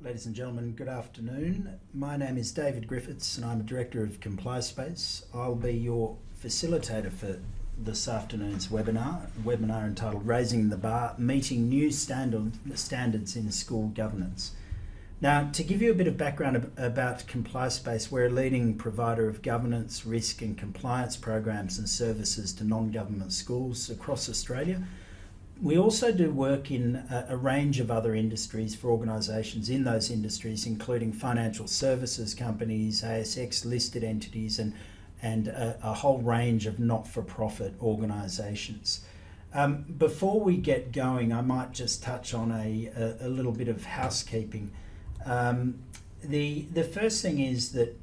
Ladies and gentlemen, good afternoon. My name is David Griffiths and I'm a Director of CompliSpace. I'll be your facilitator for this afternoon's webinar entitled Raising the Bar, Meeting New Standards in School Governance. Now, to give you a bit of background about CompliSpace, we're a leading provider of governance, risk and compliance programs and services to non-government schools across Australia. We also do work in a range of other industries for organisations in those industries, including financial services companies, ASX listed entities and a whole range of not-for-profit organisations. Before we get going, I might just touch on a little bit of housekeeping. The first thing is that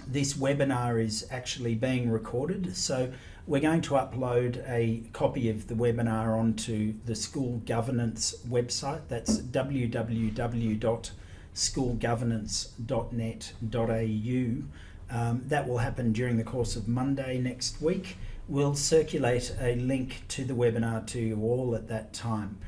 this webinar is actually being recorded, so we're going to upload a copy of the webinar onto the school governance website. That's www.schoolgovernance.net.au. That will happen during the course of Monday next week. We'll circulate a link to the webinar to you all at that time.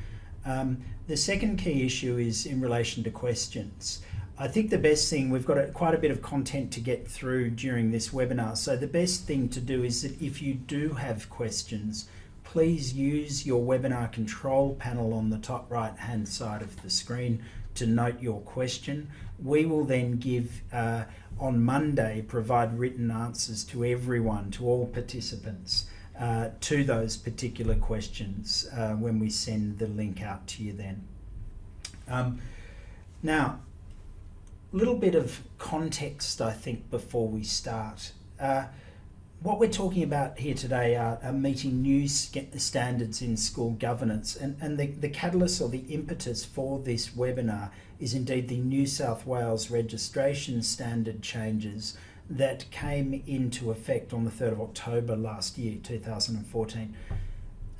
The second key issue is in relation to questions. I think the best thing, we've got quite a bit of content to get through during this webinar, so the best thing to do is that if you do have questions, please use your webinar control panel on the top right hand side of the screen to note your question. We will then on Monday, provide written answers to everyone, to all participants, to those particular questions when we send the link out to you then. Now, a little bit of context, I think, before we start. What we're talking about here today are meeting new standards in school governance, and the catalyst or the impetus for this webinar is indeed the New South Wales registration standard changes that came into effect on the 3rd of October last year, 2014.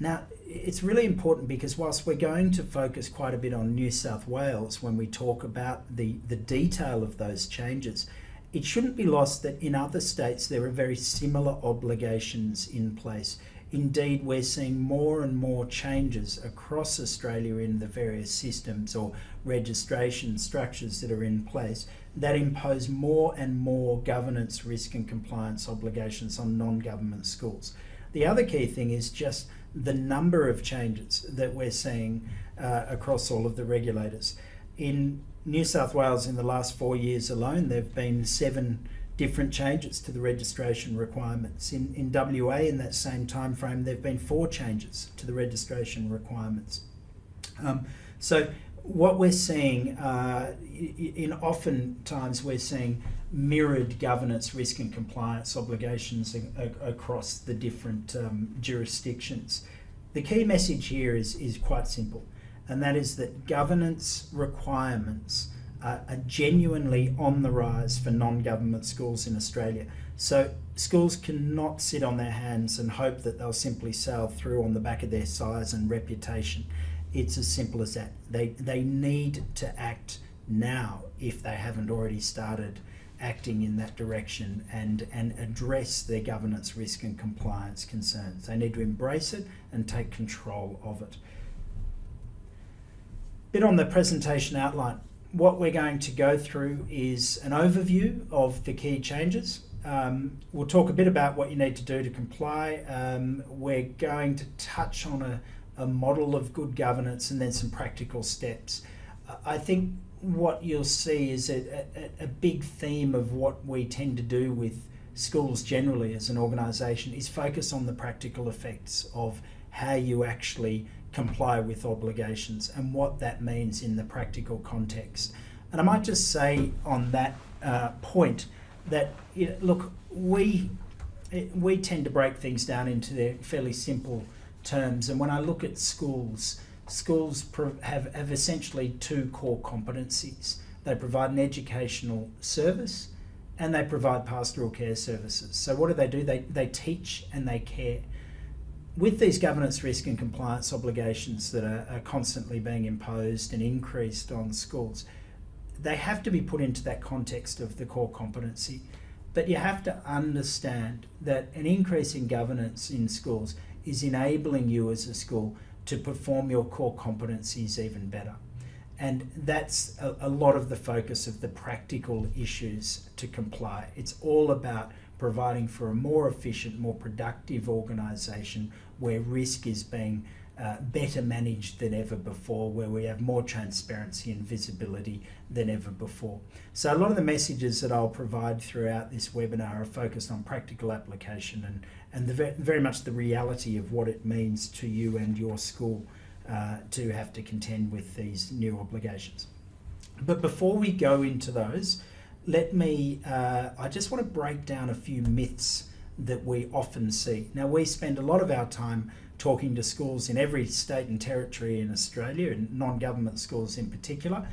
Now, it's really important because whilst we're going to focus quite a bit on New South Wales when we talk about the detail of those changes, it shouldn't be lost that in other states there are very similar obligations in place. Indeed, we're seeing more and more changes across Australia in the various systems or registration structures that are in place that impose more and more governance, risk and compliance obligations on non-government schools. The other key thing is just the number of changes that we're seeing across all of the regulators. In New South Wales, in the last 4 years alone, there have been 7 different changes to the registration requirements. In WA, in that same time frame, there have been 4 changes to the registration requirements. So what we're seeing, oftentimes we're seeing mirrored governance, risk and compliance obligations across the different jurisdictions. The key message here is quite simple, and that is that governance requirements are genuinely on the rise for non-government schools in Australia. So schools cannot sit on their hands and hope that they'll simply sail through on the back of their size and reputation. It's as simple as that. They need to act now if they haven't already started acting in that direction and address their governance, risk and compliance concerns. They need to embrace it and take control of it. Bit on the presentation outline. What we're going to go through is an overview of the key changes. We'll talk a bit about what you need to do to comply. We're going to touch on a model of good governance and then some practical steps. I think what you'll see is a big theme of what we tend to do with schools generally as an organisation is focus on the practical effects of how you actually comply with obligations and what that means in the practical context. And I might just say on that point that, look, we tend to break things down into their fairly simple terms, and when I look at schools have essentially 2 core competencies. They provide an educational service and they provide pastoral care services. So what do? They teach and they care. With these governance, risk and compliance obligations that are constantly being imposed and increased on schools, they have to be put into that context of the core competency. But you have to understand that an increase in governance in schools is enabling you as a school to perform your core competencies even better. And that's a lot of the focus of the practical issues to comply. It's all about providing for a more efficient, more productive organisation where risk is being better managed than ever before, where we have more transparency and visibility than ever before. So a lot of the messages that I'll provide throughout this webinar are focused on practical application and very much the reality of what it means to you and your school to have to contend with these new obligations. But before we go into those, I just want to break down a few myths that we often see. Now, we spend a lot of our time talking to schools in every state and territory in Australia, and non-government schools in particular,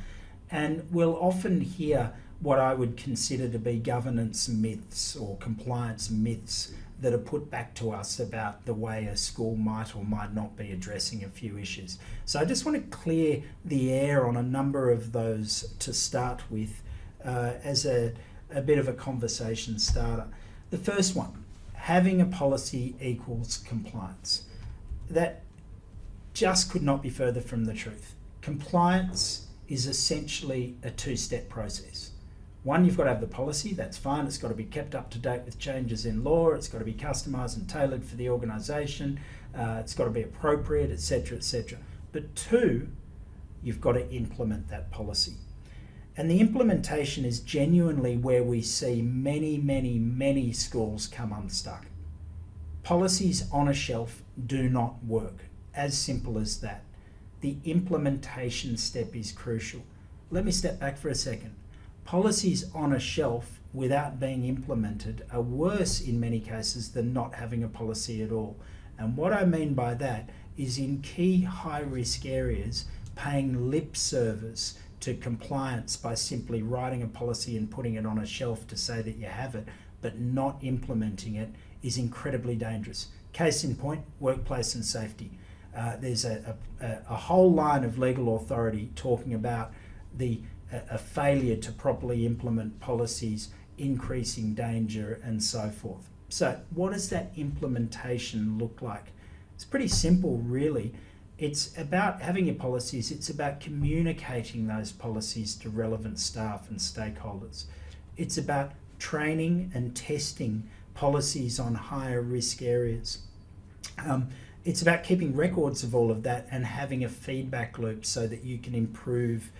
and we'll often hear what I would consider to be governance myths or compliance myths that are put back to us about the way a school might or might not be addressing a few issues. So I just want to clear the air on a number of those to start with as a bit of a conversation starter. The first one, having a policy equals compliance. That just could not be further from the truth. Compliance is essentially a two-step process. One, you've got to have the policy, that's fine, it's got to be kept up to date with changes in law, it's got to be customised and tailored for the organisation, it's got to be appropriate, etc., etc. But two, you've got to implement that policy. And the implementation is genuinely where we see many schools come unstuck. Policies on a shelf do not work, as simple as that. The implementation step is crucial. Let me step back for a second. Policies on a shelf without being implemented are worse in many cases than not having a policy at all. And what I mean by that is in key high-risk areas, paying lip service to compliance by simply writing a policy and putting it on a shelf to say that you have it, but not implementing it is incredibly dangerous. Case in point, workplace and safety. There's a whole line of legal authority talking about a failure to properly implement policies, increasing danger and so forth. So what does that implementation look like? It's pretty simple, really. It's about having your policies, it's about communicating those policies to relevant staff and stakeholders. It's about training and testing policies on higher risk areas. It's about keeping records of all of that and having a feedback loop so that you can improve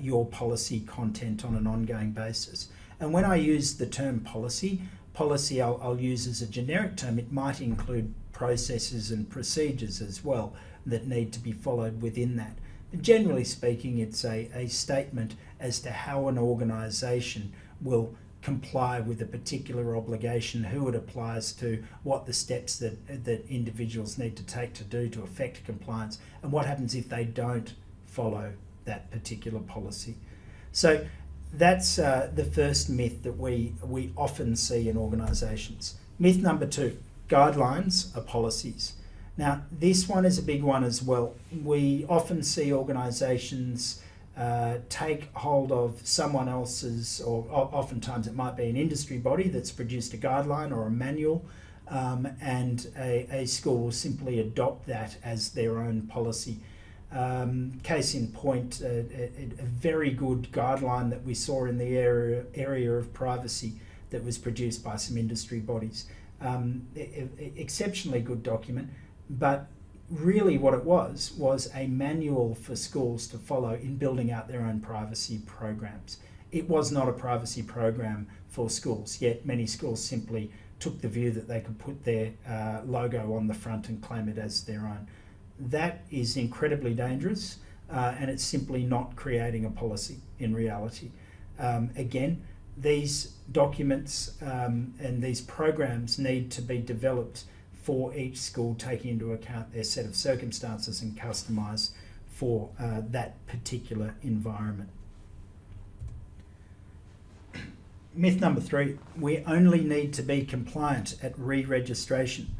your policy content on an ongoing basis. And when I use the term policy I'll use as a generic term. It might include processes and procedures as well that need to be followed within that. But generally speaking, it's a statement as to how an organisation will comply with a particular obligation, who it applies to, what the steps that individuals need to take to do to affect compliance, and what happens if they don't follow that particular policy. So that's the first myth that we often see in organisations. Myth number two, guidelines are policies. Now, this one is a big one as well. We often see organisations take hold of someone else's, or oftentimes it might be an industry body that's produced a guideline or a manual, and a school will simply adopt that as their own policy. Case in point, a very good guideline that we saw in the area of privacy that was produced by some industry bodies. Exceptionally good document, but really what it was a manual for schools to follow in building out their own privacy programs. It was not a privacy program for schools, yet many schools simply took the view that they could put their logo on the front and claim it as their own. That is incredibly dangerous, and it's simply not creating a policy in reality. Again, these documents and these programs need to be developed for each school, taking into account their set of circumstances and customised for that particular environment. Myth number three, we only need to be compliant at re-registration.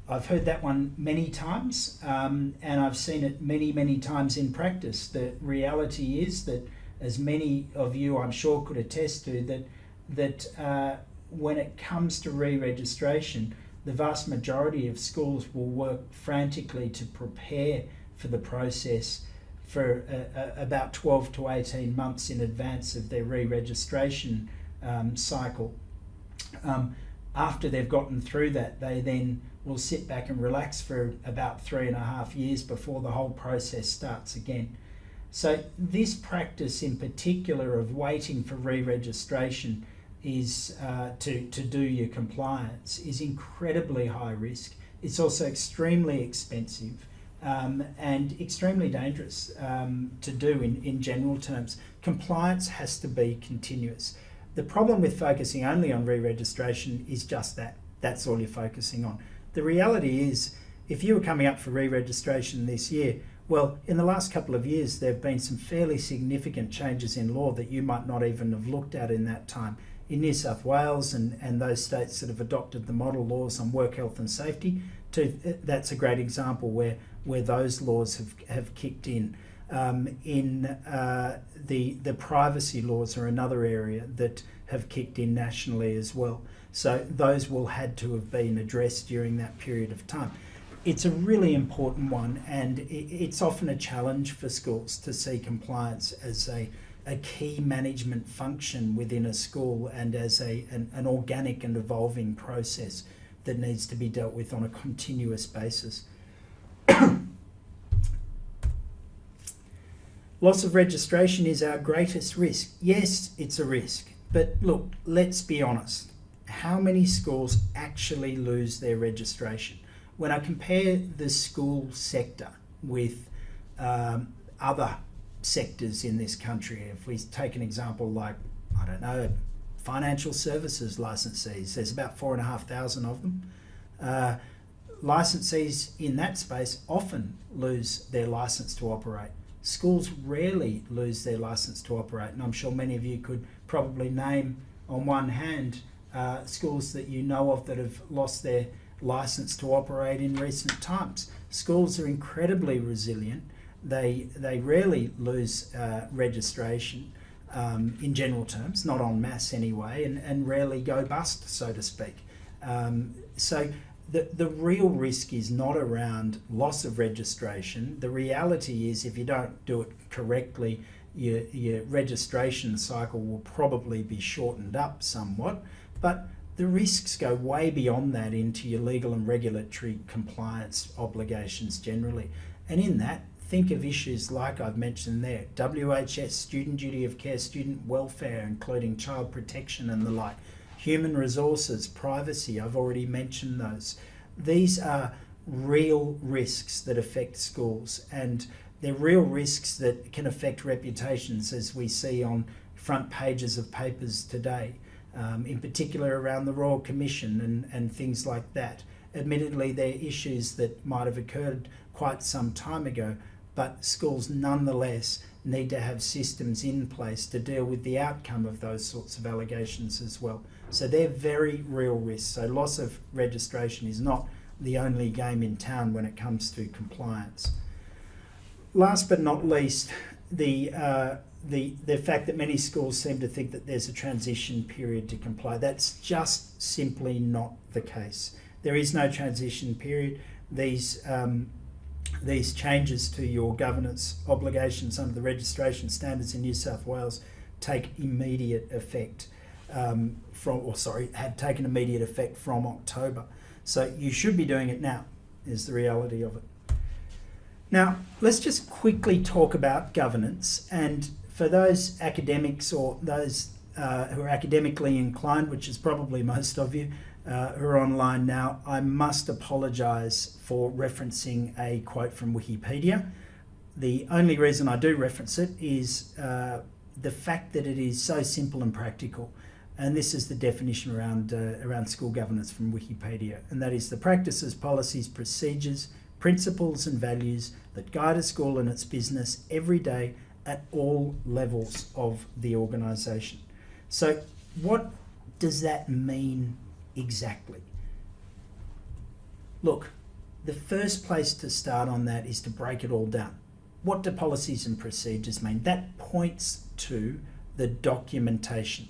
I've heard that one many times, and I've seen it many times in practice. The reality is that, as many of you I'm sure could attest to, that when it comes to re-registration, the vast majority of schools will work frantically to prepare for the process for about 12 to 18 months in advance of their re-registration cycle. After they've gotten through that, they then will sit back and relax for about 3.5 years before the whole process starts again. So this practice in particular of waiting for re-registration is to do your compliance is incredibly high risk. It's also extremely expensive and extremely dangerous to do in general terms. Compliance has to be continuous. The problem with focusing only on re-registration is just that. That's all you're focusing on. The reality is, if you were coming up for re-registration this year, well, in the last couple of years, there have been some fairly significant changes in law that you might not even have looked at in that time. In New South Wales and those states that have adopted the model laws on work health and safety, that's a great example where those laws have kicked in. The privacy laws are another area that have kicked in nationally as well. So those will had to have been addressed during that period of time. It's a really important one, and it's often a challenge for schools to see compliance as a key management function within a school and as an organic and evolving process that needs to be dealt with on a continuous basis. Loss of registration is our greatest risk. Yes, it's a risk, but look, let's be honest. How many schools actually lose their registration? When I compare the school sector with other sectors in this country, if we take an example like, I don't know, financial services licensees, there's about 4,500 of them. Licensees in that space often lose their license to operate. Schools rarely lose their license to operate, and I'm sure many of you could probably name on one hand schools that you know of that have lost their license to operate in recent times. Schools are incredibly resilient. They rarely lose registration in general terms, not en masse anyway, and rarely go bust, so to speak. So the real risk is not around loss of registration. The reality is if you don't do it correctly, your registration cycle will probably be shortened up somewhat, but the risks go way beyond that into your legal and regulatory compliance obligations generally. And in that, think of issues like I've mentioned there, WHS, student duty of care, student welfare, including child protection and the like, human resources, privacy, I've already mentioned those. These are real risks that affect schools, and they're real risks that can affect reputations, as we see on front pages of papers today. In particular around the Royal Commission and things like that. Admittedly, they're issues that might have occurred quite some time ago, but schools nonetheless need to have systems in place to deal with the outcome of those sorts of allegations as well. So they're very real risks. So loss of registration is not the only game in town when it comes to compliance. Last but not least, the fact that many schools seem to think that there's a transition period to comply. That's just simply not the case. There is no transition period. These changes to your governance obligations under the registration standards in New South Wales take immediate effect have taken immediate effect from October. So you should be doing it now, is the reality of it. Now, let's just quickly talk about governance, and for those academics or those who are academically inclined, which is probably most of you who are online now, I must apologise for referencing a quote from Wikipedia. The only reason I do reference it is the fact that it is so simple and practical. And this is the definition around school governance from Wikipedia, and that is the practices, policies, procedures, principles and values that guide a school and its business every day at all levels of the organisation. So what does that mean exactly? Look, the first place to start on that is to break it all down. What do policies and procedures mean? That points to the documentation.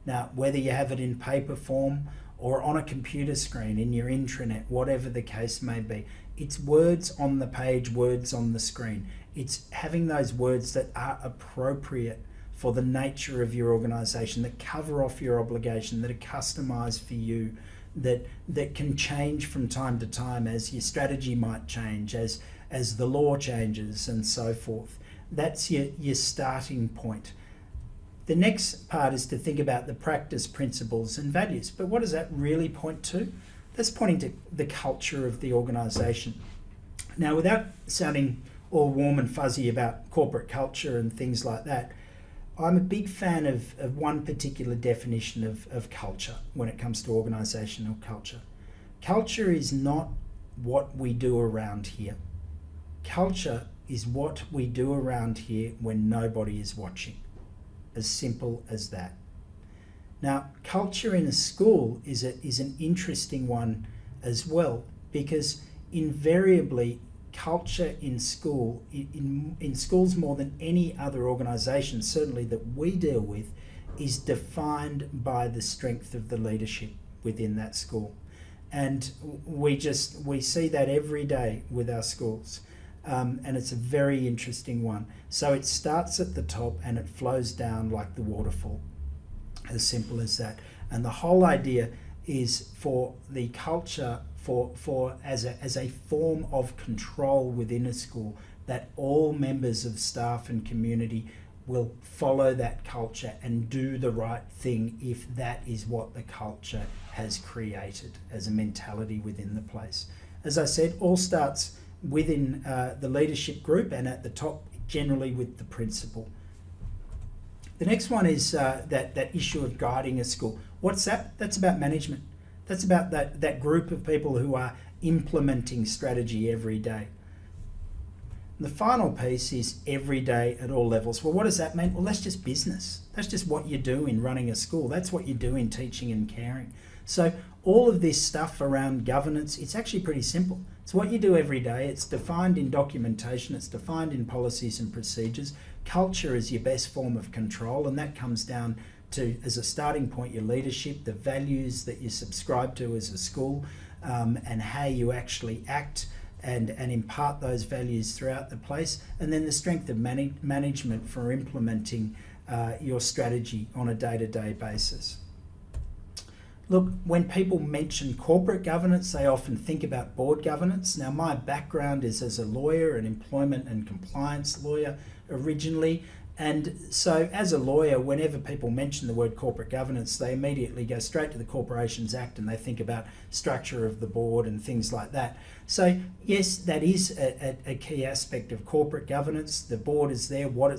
Now, whether you have it in paper form or on a computer screen, in your intranet, whatever the case may be, It's words on the page, words on the screen. It's having those words that are appropriate for the nature of your organisation, that cover off your obligation, that are customised for you, that can change from time to time as your strategy might change, as the law changes and so forth. That's your starting point. The next part is to think about the practice, principles and values. But what does that really point to? That's pointing to the culture of the organisation. Now, without sounding all warm and fuzzy about corporate culture and things like that, I'm a big fan of one particular definition of culture when it comes to organisational culture. Culture is not what we do around here. Culture is what we do around here when nobody is watching. As simple as that. Now, culture in a school is an interesting one as well, because invariably culture in school, in schools more than any other organisation, certainly that we deal with, is defined by the strength of the leadership within that school. And we see that every day with our schools. And it's a very interesting one. So it starts at the top and it flows down like the waterfall. As simple as that. And the whole idea is for the culture, as a form of control within a school, that all members of staff and community will follow that culture and do the right thing if that is what the culture has created as a mentality within the place. As I said, all starts within the leadership group and at the top generally with the principal. The next one is that issue of guiding a school. What's that? That's about management. That's about that group of people who are implementing strategy every day. And the final piece is every day at all levels. Well, what does that mean? Well, that's just business. That's just what you do in running a school. That's what you do in teaching and caring. So all of this stuff around governance, it's actually pretty simple. It's what you do every day. It's defined in documentation. It's defined in policies and procedures. Culture is your best form of control, and that comes down to, as a starting point, your leadership, the values that you subscribe to as a school, and how you actually act and impart those values throughout the place, and then the strength of management for implementing your strategy on a day-to-day basis. Look, when people mention corporate governance, they often think about board governance. Now, my background is as a lawyer, an employment and compliance lawyer originally. And so as a lawyer, whenever people mention the word corporate governance, they immediately go straight to the Corporations Act and they think about structure of the board and things like that. So yes, that is a key aspect of corporate governance. The board is there, what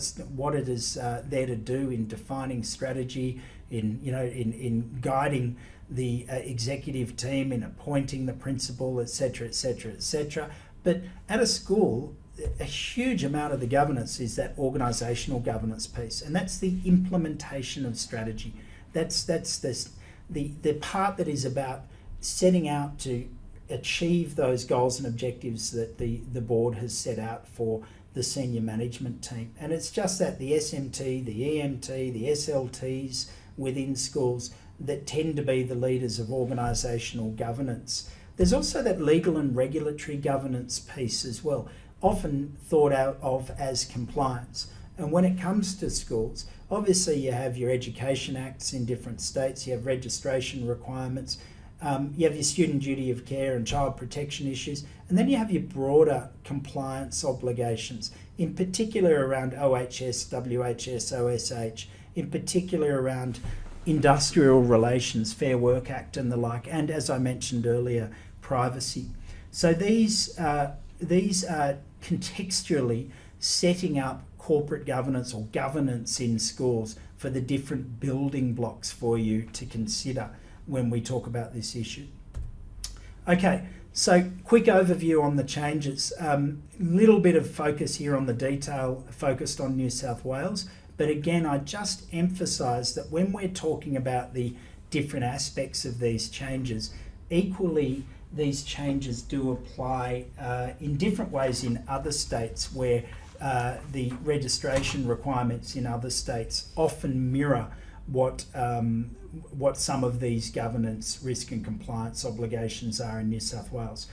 it is there to do in defining strategy, in guiding the executive team, in appointing the principal, etc., etc., etc. But at a school, a huge amount of the governance is that organisational governance piece, and that's the implementation of strategy. That's the part that is about setting out to achieve those goals and objectives that the board has set out for the senior management team. And it's just that the SMT, the EMT, the SLTs within schools that tend to be the leaders of organisational governance. There's also that legal and regulatory governance piece as well, often thought out of as compliance. And when it comes to schools, obviously you have your education acts in different states, you have registration requirements, you have your student duty of care and child protection issues, and then you have your broader compliance obligations, in particular around OHS, WHS, OSH, in particular around industrial relations, Fair Work Act and the like, and as I mentioned earlier, privacy. So these are contextually setting up corporate governance or governance in schools for the different building blocks for you to consider when we talk about this issue. Okay, so quick overview on the changes. Little bit of focus here on the detail focused on New South Wales. But again, I just emphasise that when we're talking about the different aspects of these changes, equally these changes do apply in different ways in other states where the registration requirements in other states often mirror what some of these governance, risk and compliance obligations are in New South Wales.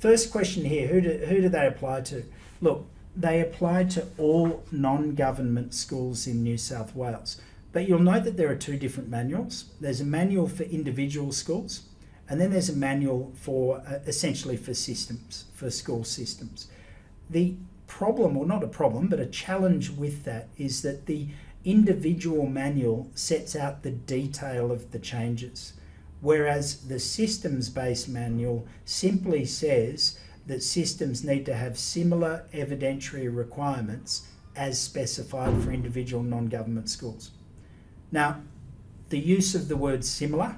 first question here, who do they apply to? Look, they apply to all non-government schools in New South Wales. But you'll note that there are two different manuals. There's a manual for individual schools, and then there's a manual for essentially for systems, for school systems. The problem, or not a problem, but a challenge with that is that the individual manual sets out the detail of the changes, whereas the systems-based manual simply says that systems need to have similar evidentiary requirements as specified for individual non-government schools. Now, the use of the word similar,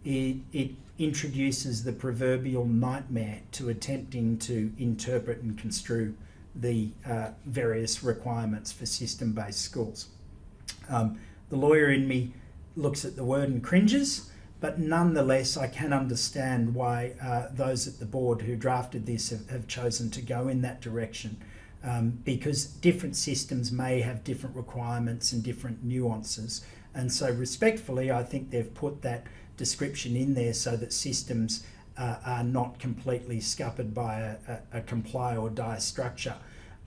it introduces the proverbial nightmare to attempting to interpret and construe the various requirements for system-based schools. The lawyer in me looks at the word and cringes, but nonetheless I can understand why those at the board who drafted this have chosen to go in that direction, because different systems may have different requirements and different nuances, and so respectfully I think they've put that description in there so that systems are not completely scuppered by a comply or die structure.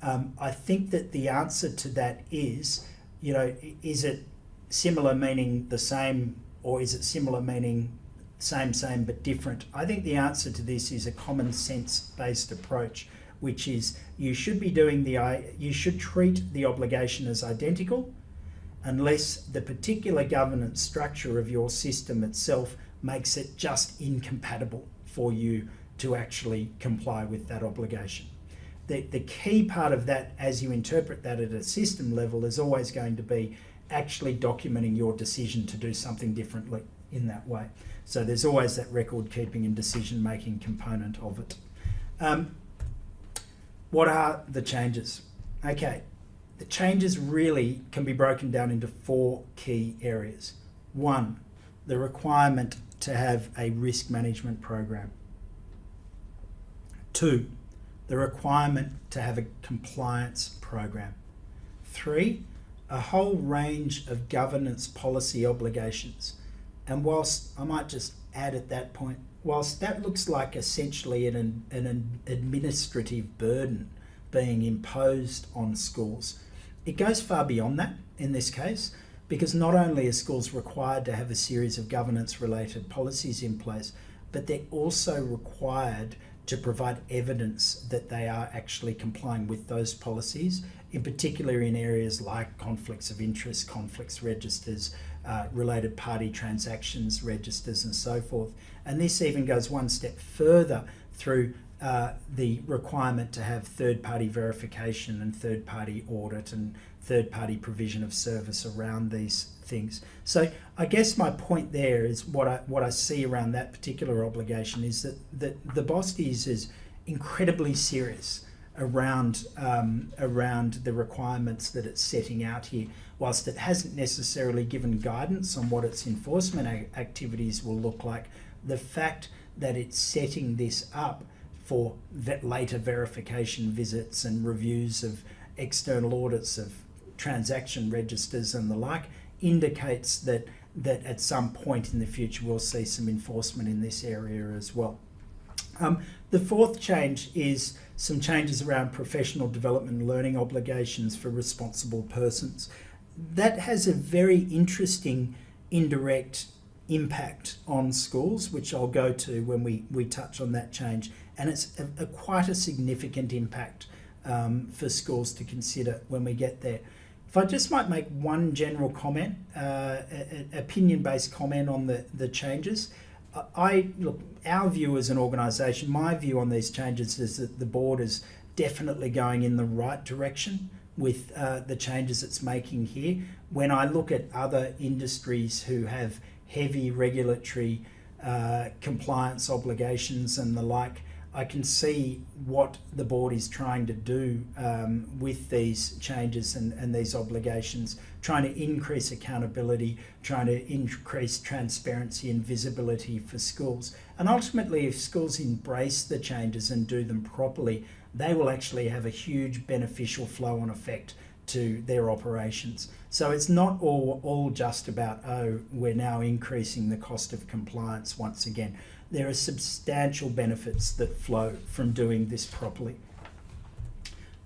I think that the answer to that is, is it similar meaning the same, or is it similar meaning same but different? I think the answer to this is a common sense based approach, which is you should treat the obligation as identical unless the particular governance structure of your system itself makes it just incompatible for you to actually comply with that obligation. The key part of that, as you interpret that at a system level, is always going to be actually documenting your decision to do something differently in that way. So there's always that record keeping and decision making component of it. What are the changes? Okay, the changes really can be broken down into four key areas. One, the requirement to have a risk management program. Two, the requirement to have a compliance program. Three, a whole range of governance policy obligations. And whilst I might just add at that point, whilst that looks like essentially an administrative burden being imposed on schools, it goes far beyond that in this case, because not only are schools required to have a series of governance related policies in place, but they're also required to provide evidence that they are actually complying with those policies, in particular in areas like conflicts of interest, conflicts registers, related party transactions registers and so forth. And this even goes one step further through the requirement to have third-party verification and third-party audit and third-party provision of service around these things. So I guess my point there is what I see around that particular obligation is that the BOSTES is incredibly serious around the requirements that it's setting out here. Whilst it hasn't necessarily given guidance on what its enforcement activities will look like, the fact that it's setting this up for later verification visits and reviews of external audits of transaction registers and the like indicates that at some point in the future we'll see some enforcement in this area as well. The fourth change is some changes around professional development and learning obligations for responsible persons. That has a very interesting indirect impact on schools, which I'll go to when we touch on that change. And it's quite a significant impact for schools to consider when we get there. If I just might make one general comment, opinion-based comment on the changes. Our view as an organisation, my view on these changes is that the board is definitely going in the right direction with the changes it's making here. When I look at other industries who have heavy regulatory compliance obligations and the like, I can see what the board is trying to do with these changes and these obligations, trying to increase accountability, trying to increase transparency and visibility for schools. And ultimately, if schools embrace the changes and do them properly, they will actually have a huge beneficial flow-on effect to their operations. So it's not all just about, we're now increasing the cost of compliance once again. there are substantial benefits that flow from doing this properly.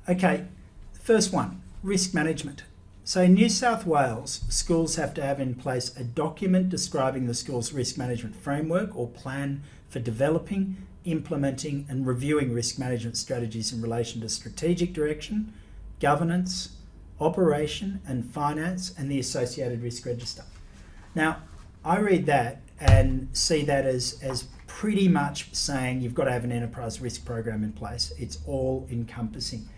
Okay, first one, risk management. So in New South Wales, schools have to have in place a document describing the school's risk management framework or plan for developing, implementing and reviewing risk management strategies in relation to strategic direction, governance, operation and finance, and the associated risk register. Now, I read that and see that as pretty much saying you've got to have an enterprise risk program in place. It's all encompassing.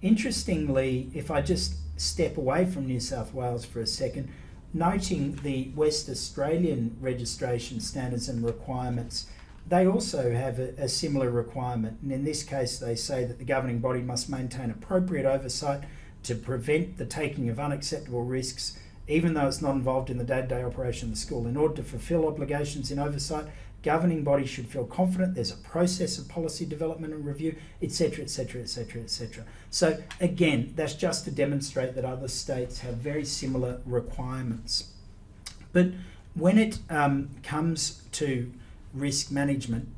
Interestingly, if I just step away from New South Wales for a second, noting the West Australian registration standards and requirements, they also have a similar requirement. And in this case, they say that the governing body must maintain appropriate oversight to prevent the taking of unacceptable risks, even though it's not involved in the day-to-day operation of the school. In order to fulfil obligations in oversight, governing bodies should feel confident there's a process of policy development and review, etc., etc., etc., etc. So again, that's just to demonstrate that other states have very similar requirements. But when it comes to risk management,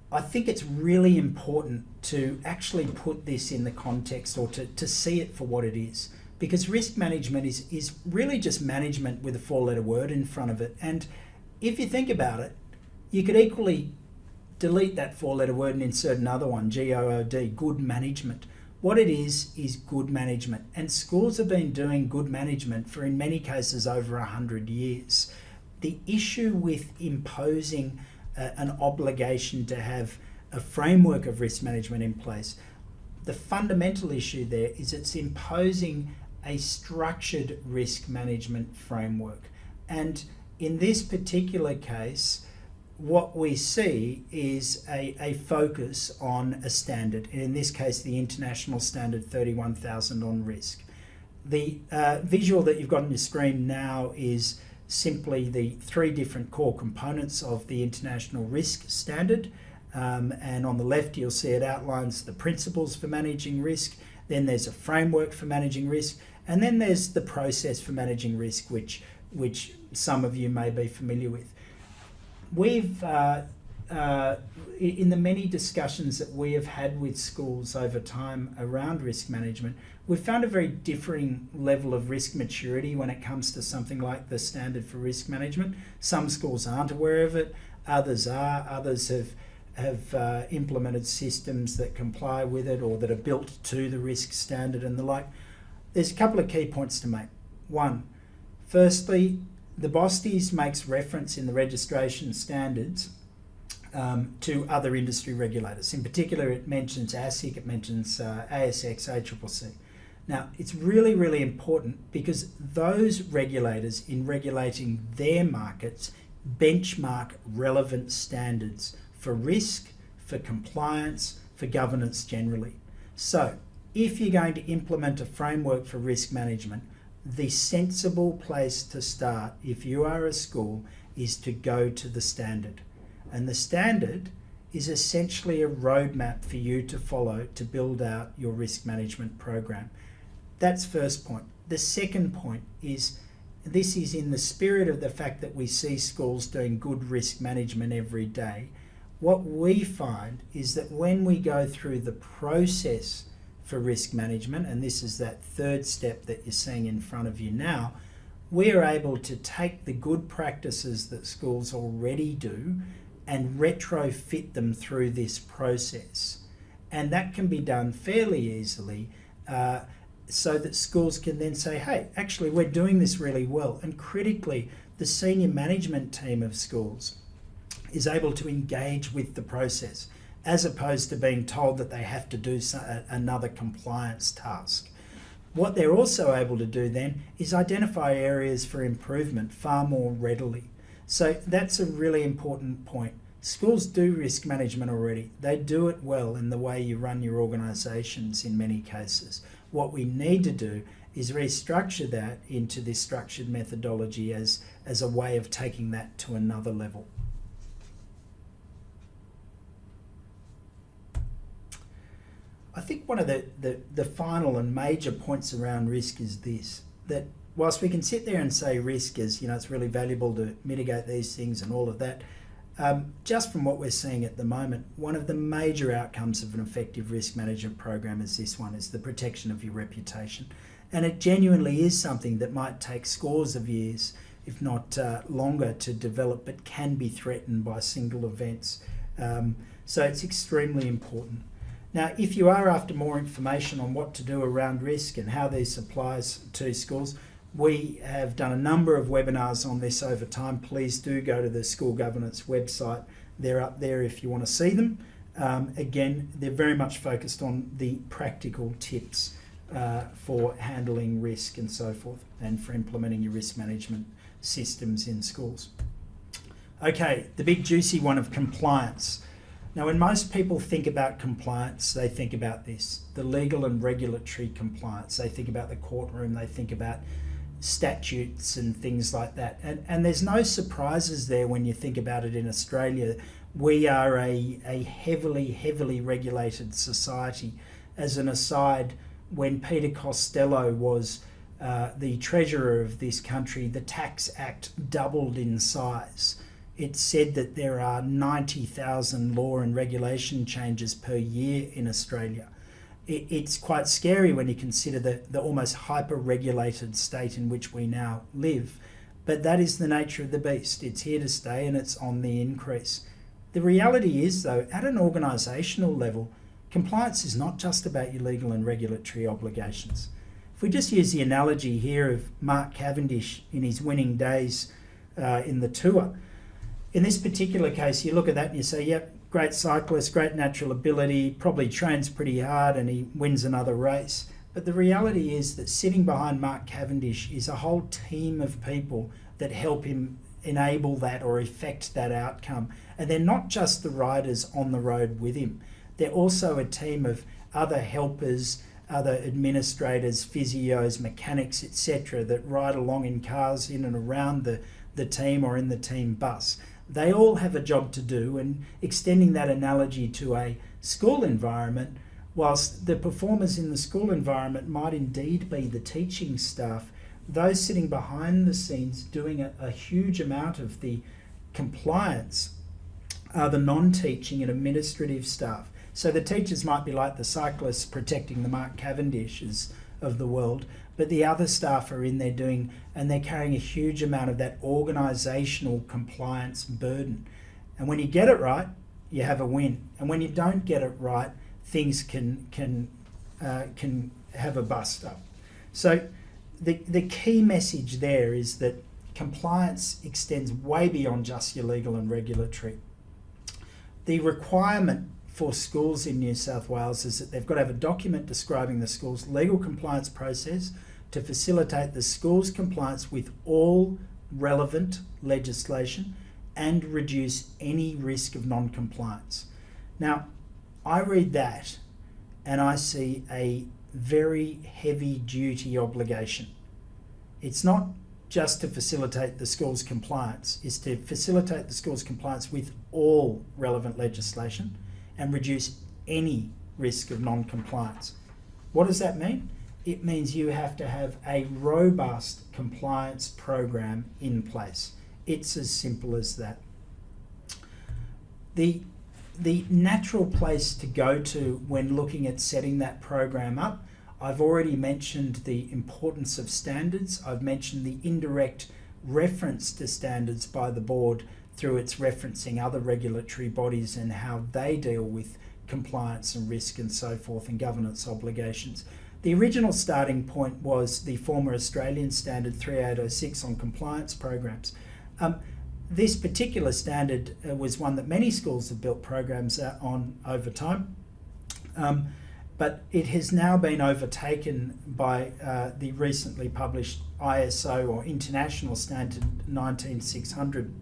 I think it's really important to actually put this in the context, or to see it for what it is. Because risk management is really just management with a four-letter word in front of it. And if you think about it, you could equally delete that four-letter word and insert another one, G-O-O-D, good management. What it is good management. And schools have been doing good management for, in many cases, over 100 years. The issue with imposing an obligation to have a framework of risk management in place, the fundamental issue there is it's imposing a structured risk management framework. And in this particular case, what we see is a focus on a standard, and in this case the international standard 31,000 on risk. The visual that you've got on your screen now is simply the three different core components of the international risk standard, and on the left you'll see it outlines the principles for managing risk, then there's a framework for managing risk, and then there's the process for managing risk, which some of you may be familiar with. We've, in the many discussions that we have had with schools over time around risk management, we've found a very differing level of risk maturity when it comes to something like the standard for risk management. Some schools aren't aware of it, others are, others have implemented systems that comply with it or that are built to the risk standard and the like. There's a couple of key points to make. One, firstly, the BOSTES makes reference in the registration standards to other industry regulators. In particular, it mentions ASIC, it mentions ASX, ACCC. Now, it's really, really important because those regulators, in regulating their markets, benchmark relevant standards for risk, for compliance, for governance generally. So, if you're going to implement a framework for risk management, the sensible place to start, if you are a school, is to go to the standard. And the standard is essentially a roadmap for you to follow to build out your risk management program. That's first point. The second point is, this is in the spirit of the fact that we see schools doing good risk management every day. What we find is that when we go through the process for risk management, and this is that third step that you're seeing in front of you now, we're able to take the good practices that schools already do and retrofit them through this process. And that can be done fairly easily so that schools can then say, hey, actually we're doing this really well. And critically, the senior management team of schools is able to engage with the process, as opposed to being told that they have to do another compliance task. What they're also able to do then is identify areas for improvement far more readily. So that's a really important point. Schools do risk management already. They do it well in the way you run your organisations in many cases. What we need to do is restructure that into this structured methodology as a way of taking that to another level. I think one of the final and major points around risk is this, that whilst we can sit there and say risk is, it's really valuable to mitigate these things and all of that, just from what we're seeing at the moment, one of the major outcomes of an effective risk management program is this one, is the protection of your reputation. And it genuinely is something that might take scores of years, if not longer, to develop, but can be threatened by single events. So it's extremely important. Now, if you are after more information on what to do around risk and how this applies to schools, we have done a number of webinars on this over time. Please do go to the School Governance website. They're up there if you want to see them. Again, they're very much focused on the practical tips for handling risk and so forth, and for implementing your risk management systems in schools. Okay, the big juicy one of compliance. Now, when most people think about compliance, they think about this, the legal and regulatory compliance. They think about the courtroom, they think about statutes and things like that. And there's no surprises there when you think about it in Australia. We are a heavily regulated society. As an aside, when Peter Costello was the treasurer of this country, the Tax Act doubled in size. It said that there are 90,000 law and regulation changes per year in Australia. It's quite scary when you consider the almost hyper-regulated state in which we now live. But that is the nature of the beast. It's here to stay and it's on the increase. The reality is, though, at an organisational level, compliance is not just about your legal and regulatory obligations. If we just use the analogy here of Mark Cavendish in his winning days in the Tour, in this particular case, you look at that and you say, yep, great cyclist, great natural ability, probably trains pretty hard and he wins another race. But the reality is that sitting behind Mark Cavendish is a whole team of people that help him enable that or effect that outcome. And they're not just the riders on the road with him. They're also a team of other helpers, other administrators, physios, mechanics, etc. that ride along in cars in and around the team or in the team bus. They all have a job to do, and extending that analogy to a school environment, whilst the performers in the school environment might indeed be the teaching staff, those sitting behind the scenes doing a huge amount of the compliance are the non-teaching and administrative staff. So the teachers might be like the cyclists protecting the Mark Cavendishes of the world, but the other staff are in there doing, and they're carrying a huge amount of that organisational compliance burden. And when you get it right, you have a win. And when you don't get it right, things can have a bust up. So the key message there is that compliance extends way beyond just your legal and regulatory. The requirement for schools in New South Wales is that they've got to have a document describing the school's legal compliance process to facilitate the school's compliance with all relevant legislation and reduce any risk of non-compliance. Now, I read that and I see a very heavy duty obligation. It's not just to facilitate the school's compliance, it's to facilitate the school's compliance with all relevant legislation and reduce any risk of non-compliance. What does that mean? It means you have to have a robust compliance program in place. It's as simple as that. The natural place to go to when looking at setting that program up, I've already mentioned the importance of standards. I've mentioned the indirect reference to standards by the board through its referencing other regulatory bodies and how they deal with compliance and risk and so forth and governance obligations. The original starting point was the former Australian standard 3806 on compliance programs. This particular standard was one that many schools have built programs on over time, but it has now been overtaken by the recently published ISO or International Standard 19600.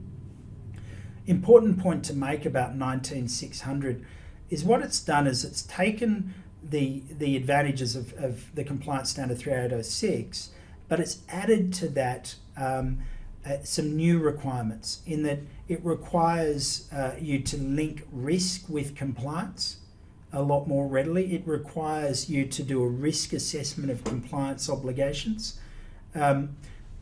Important point to make about 19600 is what it's done is it's taken the advantages of the compliance standard 3806, but it's added to that some new requirements in that it requires you to link risk with compliance a lot more readily. It requires you to do a risk assessment of compliance obligations.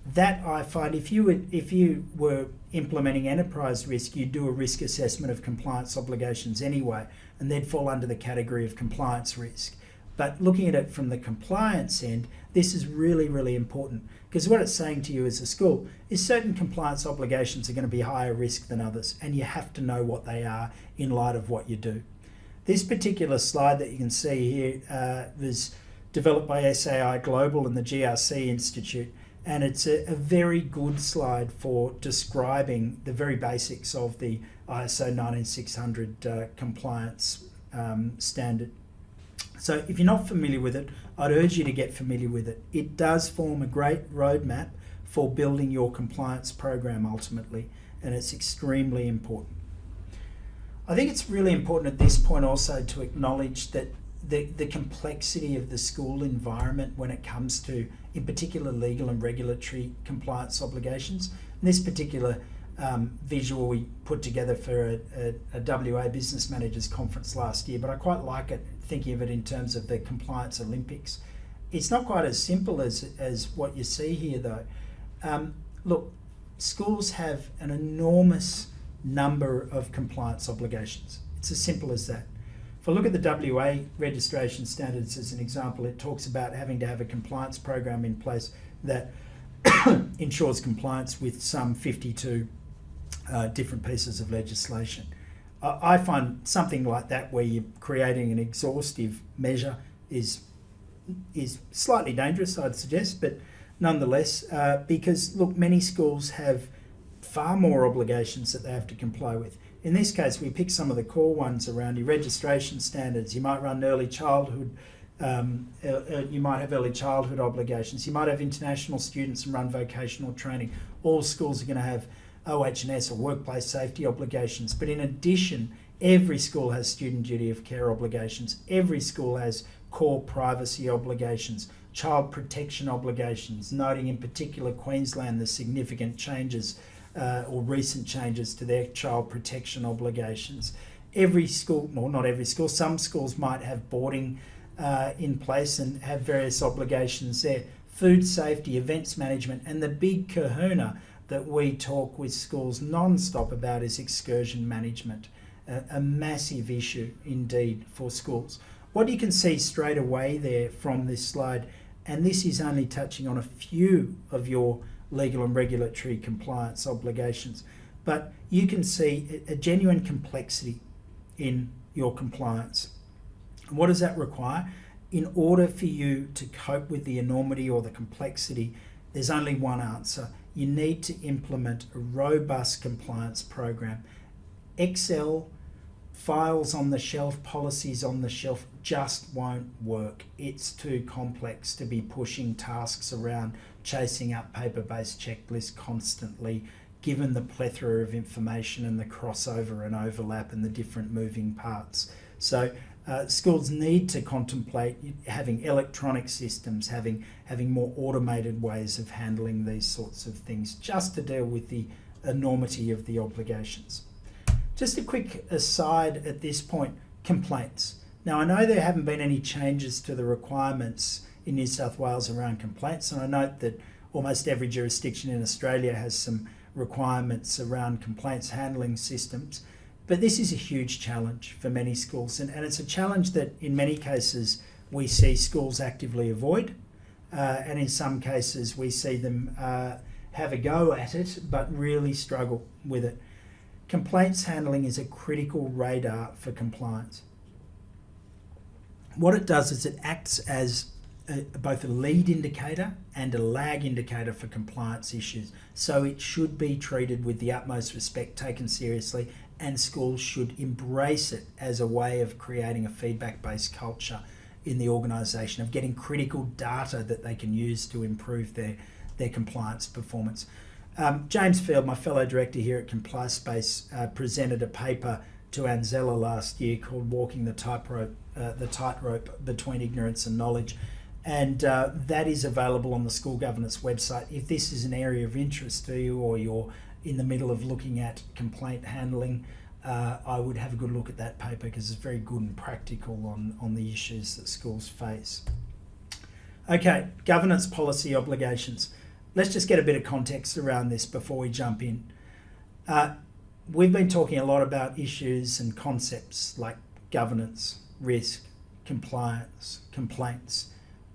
that I find if you were implementing enterprise risk, you'd do a risk assessment of compliance obligations anyway, and they'd fall under the category of compliance risk. But looking at it from the compliance end, this is really, really important, because what it's saying to you as a school is certain compliance obligations are going to be higher risk than others, and you have to know what they are in light of what you do. This particular slide that you can see here was developed by SAI Global and the GRC Institute, and it's a very good slide for describing the very basics of the ISO 19600 compliance standard. So if you're not familiar with it, I'd urge you to get familiar with it. It does form a great roadmap for building your compliance program ultimately, and it's extremely important. I think it's really important at this point also to acknowledge that the complexity of the school environment when it comes to, in particular, legal and regulatory compliance obligations. And this particular visual we put together for a WA Business Managers Conference last year, but I quite like it, thinking of it in terms of the compliance Olympics. It's not quite as simple as what you see here though. Look, schools have an enormous number of compliance obligations. It's as simple as that. If I look at the WA registration standards as an example, it talks about having to have a compliance program in place that ensures compliance with some 52 different pieces of legislation. I find something like that, where you're creating an exhaustive measure, is slightly dangerous, I'd suggest, but nonetheless, because look, many schools have far more obligations that they have to comply with. In this case, we pick some of the core ones around your registration standards. You might run early childhood, you might have early childhood obligations. You might have international students and run vocational training. All schools are going to have OH&S or workplace safety obligations. But in addition, every school has student duty of care obligations. Every school has core privacy obligations, child protection obligations, noting in particular Queensland the significant changes or recent changes to their child protection obligations. Every school, well, not every school, some schools might have boarding in place and have various obligations there. Food safety, events management, and the big kahuna that we talk with schools non-stop about is excursion management, a massive issue indeed for schools. What you can see straight away there from this slide, and this is only touching on a few of your legal and regulatory compliance obligations, but you can see a genuine complexity in your compliance. And what does that require? In order for you to cope with the enormity or the complexity, there's only one answer. You need to implement a robust compliance program. Excel, files on the shelf, policies on the shelf just won't work. It's too complex to be pushing tasks around, chasing up paper-based checklists constantly, given the plethora of information and the crossover and overlap and the different moving parts. So schools need to contemplate having electronic systems, having more automated ways of handling these sorts of things, just to deal with the enormity of the obligations. Just a quick aside at this point, complaints. Now I know there haven't been any changes to the requirements in New South Wales around complaints, and I note that almost every jurisdiction in Australia has some requirements around complaints handling systems. But this is a huge challenge for many schools, and it's a challenge that in many cases we see schools actively avoid, and in some cases we see them have a go at it but really struggle with it. Complaints handling is a critical radar for compliance. What it does is it acts as both a lead indicator and a lag indicator for compliance issues. So it should be treated with the utmost respect, taken seriously, and schools should embrace it as a way of creating a feedback-based culture in the organisation, of getting critical data that they can use to improve their compliance performance. James Field, my fellow director here at CompliSpace, presented a paper to Anzella last year called Walking the Tightrope Between Ignorance and Knowledge. And that is available on the School Governance website. If this is an area of interest to you, or you're in the middle of looking at complaint handling, I would have a good look at that paper, because it's very good and practical on the issues that schools face. Okay, governance policy obligations. let's just get a bit of context around this before we jump in. We've been talking a lot about issues and concepts like governance, risk, compliance, complaints,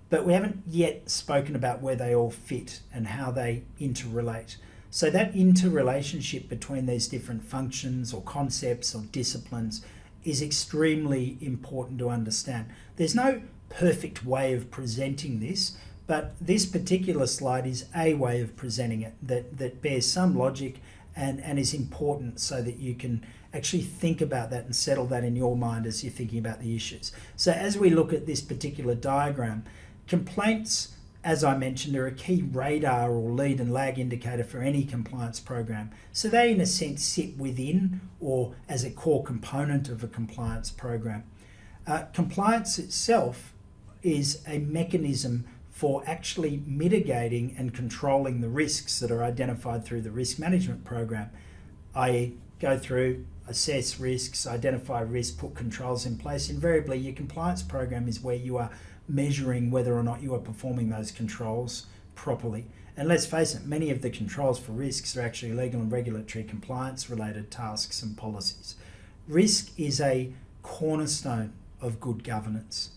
but we haven't yet spoken about where they all fit and how they interrelate. So that interrelationship between these different functions or concepts or disciplines is extremely important to understand. There's no perfect way of presenting this, but this particular slide is a way of presenting it that bears some logic and is important so that you can actually think about that and settle that in your mind as you're thinking about the issues. So as we look at this particular diagram, complaints, as I mentioned, are a key radar or lead and lag indicator for any compliance program. So they, in a sense, sit within or as a core component of a compliance program. Compliance itself is a mechanism for actually mitigating and controlling the risks that are identified through the risk management program, i.e. go through, assess risks, identify risks, put controls in place. Invariably, your compliance program is where you are measuring whether or not you are performing those controls properly. And let's face it, many of the controls for risks are actually legal and regulatory compliance related tasks and policies. Risk is a cornerstone of good governance.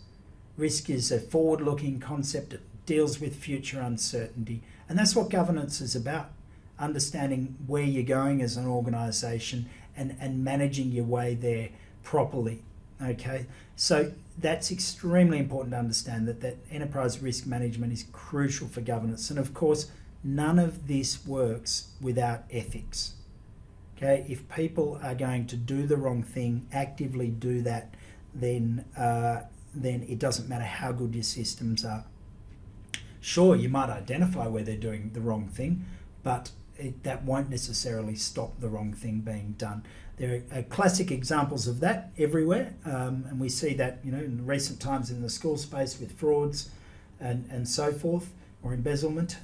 Risk is a forward-looking concept. It deals with future uncertainty. And that's what governance is about, understanding where you're going as an organisation and managing your way there properly. Okay, so that's extremely important to understand that enterprise risk management is crucial for governance. And of course, none of this works without ethics. Okay, if people are going to do the wrong thing, actively do that, then it doesn't matter how good your systems are. Sure, you might identify where they're doing the wrong thing, but that won't necessarily stop the wrong thing being done. There are classic examples of that everywhere, and we see that in recent times in the school space with frauds and so forth, or embezzlement.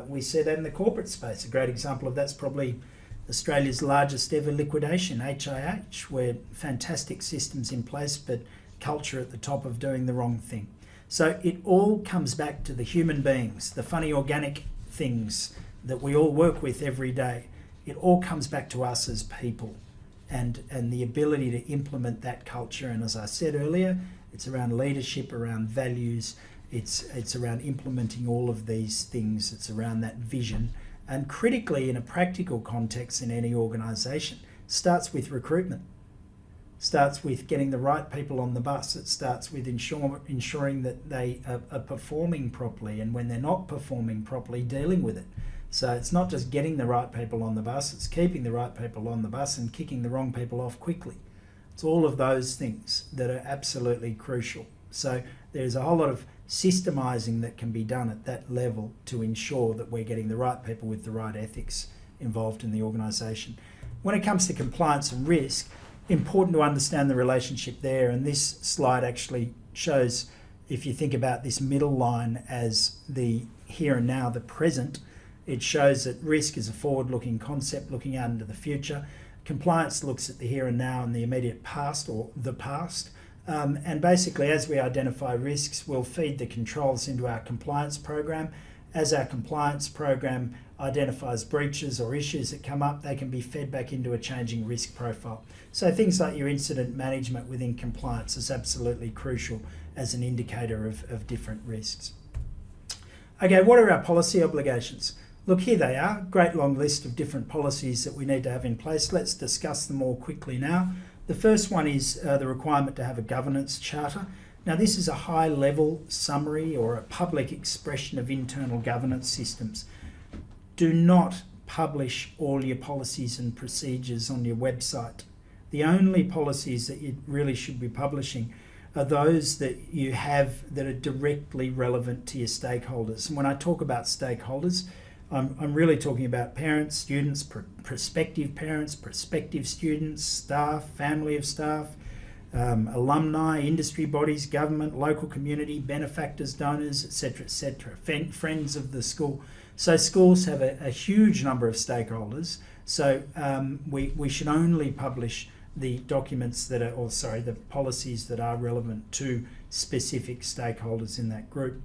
We see that in the corporate space. A great example of that's probably Australia's largest ever liquidation, HIH, where fantastic systems in place, but culture at the top of doing the wrong thing. So it all comes back to the human beings, the funny organic things that we all work with every day. It all comes back to us as people and the ability to implement that culture. And as I said earlier, it's around leadership, around values, it's around implementing all of these things, it's around that vision. And critically, in a practical context in any organisation, starts with recruitment. Starts with getting the right people on the bus. It starts with ensuring that they are performing properly, and when they're not performing properly, dealing with it. So it's not just getting the right people on the bus, it's keeping the right people on the bus and kicking the wrong people off quickly. It's all of those things that are absolutely crucial. So there's a whole lot of systemising that can be done at that level to ensure that we're getting the right people with the right ethics involved in the organisation. When it comes to compliance and risk, important to understand the relationship there, and this slide actually shows, if you think about this middle line as the here and now, the present, it shows that risk is a forward-looking concept looking out into the future. Compliance looks at the here and now and the immediate past or the past. And basically, as we identify risks, we'll feed the controls into our compliance program. As our compliance program identifies breaches or issues that come up, they can be fed back into a changing risk profile. So things like your incident management within compliance is absolutely crucial as an indicator of different risks. Okay, what are our policy obligations? Look, here they are, great long list of different policies that we need to have in place. Let's discuss them all quickly now. The first one is the requirement to have a governance charter. Now, this is a high-level summary or a public expression of internal governance systems. Do not publish all your policies and procedures on your website. The only policies that you really should be publishing are those that you have that are directly relevant to your stakeholders. And when I talk about stakeholders, I'm really talking about parents, students, prospective parents, prospective students, staff, family of staff, alumni, industry bodies, government, local community, benefactors, donors, etc., friends of the school. So schools have a huge number of stakeholders. So we should only publish the documents that are, the policies that are relevant to specific stakeholders in that group.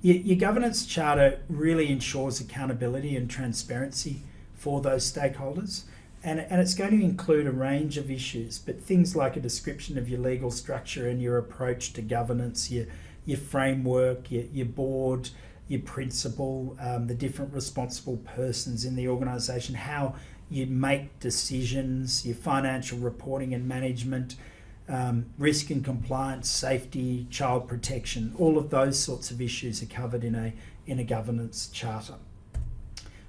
Your governance charter really ensures accountability and transparency for those stakeholders, and it's going to include a range of issues, but things like a description of your legal structure and your approach to governance, your framework, your board, your principal, the different responsible persons in the organisation, how you make decisions, your financial reporting and management, risk and compliance, safety, child protection, all of those sorts of issues are covered in a governance charter.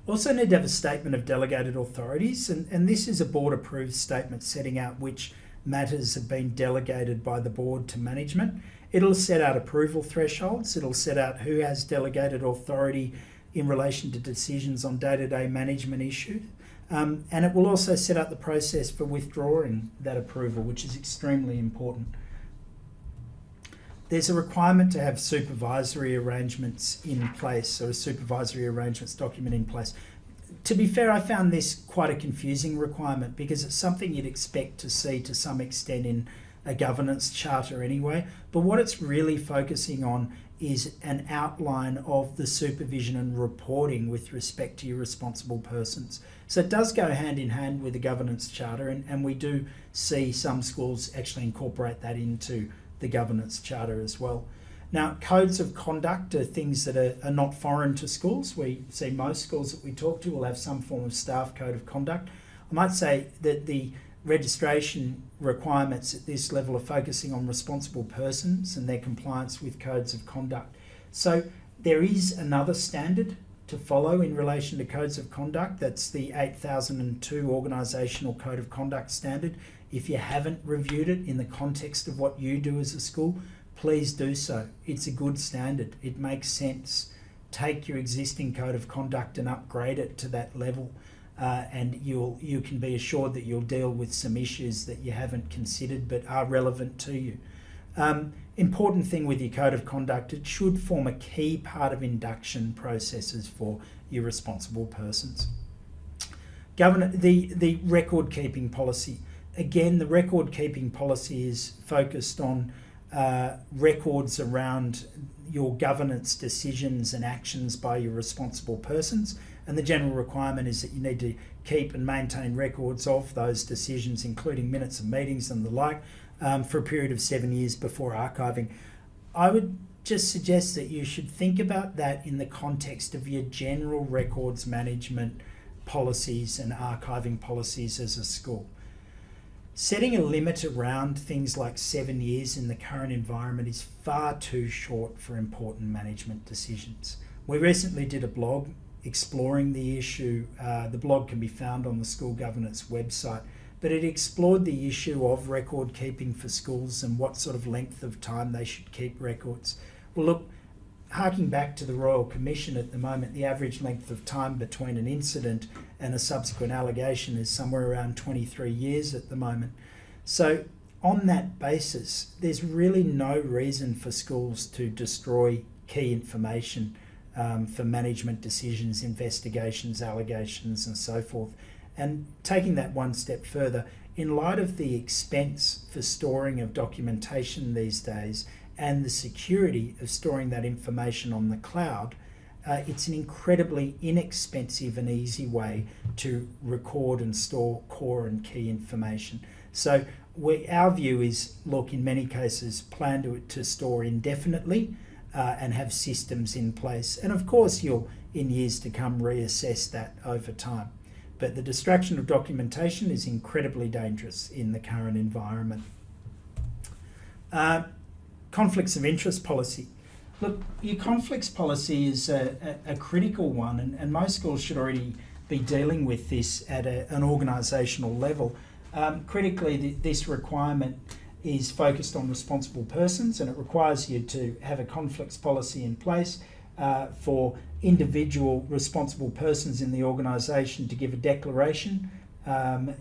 Also need to have a statement of delegated authorities, and this is a board approved statement setting out which matters have been delegated by the board to management. It'll set out approval thresholds, it'll set out who has delegated authority in relation to decisions on day-to-day management issues, and it will also set out the process for withdrawing that approval, which is extremely important. There's a requirement to have supervisory arrangements in place, or a supervisory arrangements document in place. To be fair, I found this quite a confusing requirement because it's something you'd expect to see to some extent in a governance charter anyway, but what it's really focusing on is an outline of the supervision and reporting with respect to your responsible persons. So it does go hand in hand with the governance charter, and we do see some schools actually incorporate that into the governance charter as well. Now, codes of conduct are things that are not foreign to schools. We see most schools that we talk to will have some form of staff code of conduct. I might say that the registration requirements at this level are focusing on responsible persons and their compliance with codes of conduct. So there is another standard to follow in relation to codes of conduct. That's the 8002 Organisational Code of Conduct Standard. If you haven't reviewed it in the context of what you do as a school, please do so. It's a good standard. It makes sense. Take your existing code of conduct and upgrade it to that level. And you can be assured that you'll deal with some issues that you haven't considered but are relevant to you. Important thing with your code of conduct, it should form a key part of induction processes for your responsible persons. The record keeping policy. Again, the record keeping policy is focused on records around your governance decisions and actions by your responsible persons. And the general requirement is that you need to keep and maintain records of those decisions, including minutes of meetings and the like, for a period of 7 years before archiving. I would just suggest that you should think about that in the context of your general records management policies and archiving policies as a school. Setting a limit around things like 7 years in the current environment is far too short for important management decisions. We recently did a blog exploring the issue. The blog can be found on the school governance website, but it explored the issue of record keeping for schools and what sort of length of time they should keep records. Well, look, harking back to the Royal Commission at the moment, the average length of time between an incident and a subsequent allegation is somewhere around 23 years at the moment. So on that basis, there's really no reason for schools to destroy key information for management decisions, investigations, allegations and so forth. And taking that one step further, in light of the expense for storing of documentation these days and the security of storing that information on the cloud, it's an incredibly inexpensive and easy way to record and store core and key information. So our view is, look, in many cases, plan to store indefinitely and have systems in place. And of course, you'll, in years to come, reassess that over time. But the distraction of documentation is incredibly dangerous in the current environment. Conflicts of interest policy. Look, your conflicts policy is a critical one, and most schools should already be dealing with this at an organisational level. Critically, this requirement is focused on responsible persons, and it requires you to have a conflicts policy in place for individual responsible persons in the organisation to give a declaration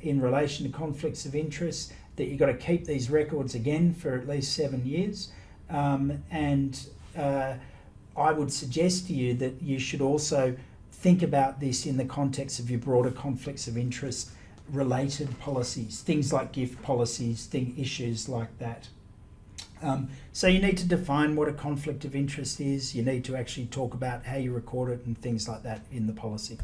in relation to conflicts of interest, that you've got to keep these records again for at least 7 years. I would suggest to you that you should also think about this in the context of your broader conflicts of interest related policies, things like gift policies, issues like that. So you need to define what a conflict of interest is. You need to actually talk about how you record it and things like that in the policy.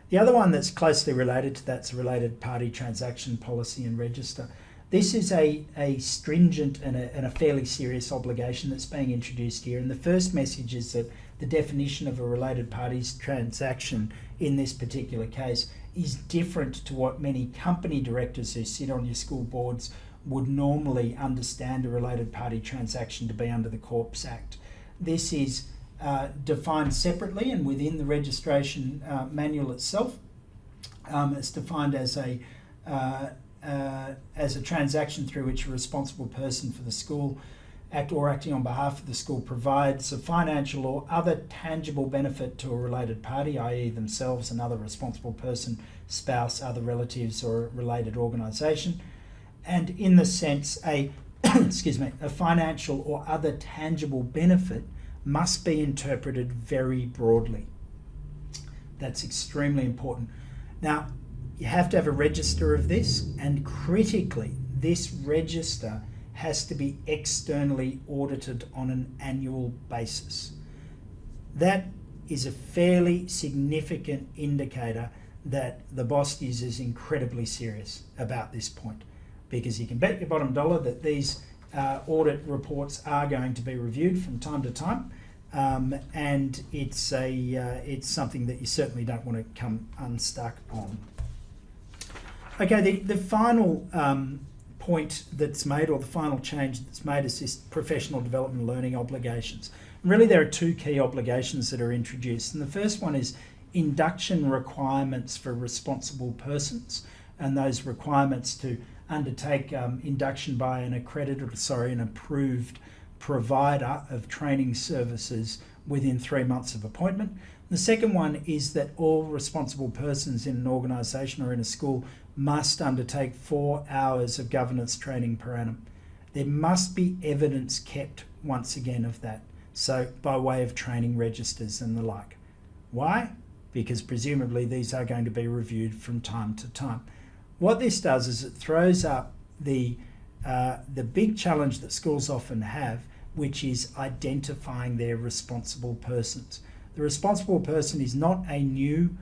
The other one that's closely related to that's a related party transaction policy and register. This is a stringent and a fairly serious obligation that's being introduced here. And the first message is that the definition of a related parties transaction in this particular case is different to what many company directors who sit on your school boards would normally understand a related party transaction to be under the Corps Act. This is defined separately and within the registration manual itself. It's defined as a transaction through which a responsible person for the school act or acting on behalf of the school provides a financial or other tangible benefit to a related party, i.e. themselves, another responsible person, spouse, other relatives, or a related organisation. And in the sense, a financial or other tangible benefit must be interpreted very broadly. That's extremely important. Now, you have to have a register of this, and critically, this register has to be externally audited on an annual basis. That is a fairly significant indicator that the boss is incredibly serious about this point, because you can bet your bottom dollar that these audit reports are going to be reviewed from time to time, and it's something that you certainly don't want to come unstuck on. Okay, the final point that's made, or the final change that's made, is this professional development and learning obligations. And really, there are two key obligations that are introduced, and the first one is induction requirements for responsible persons, and those requirements to undertake induction by an approved provider of training services within 3 months of appointment. The second one is that all responsible persons in an organisation or in a school must undertake 4 hours of governance training per annum. There must be evidence kept, once again, of that, so by way of training registers and the like. Why? Because presumably these are going to be reviewed from time to time. What this does is it throws up the big challenge that schools often have, which is identifying their responsible persons. The responsible person is not a new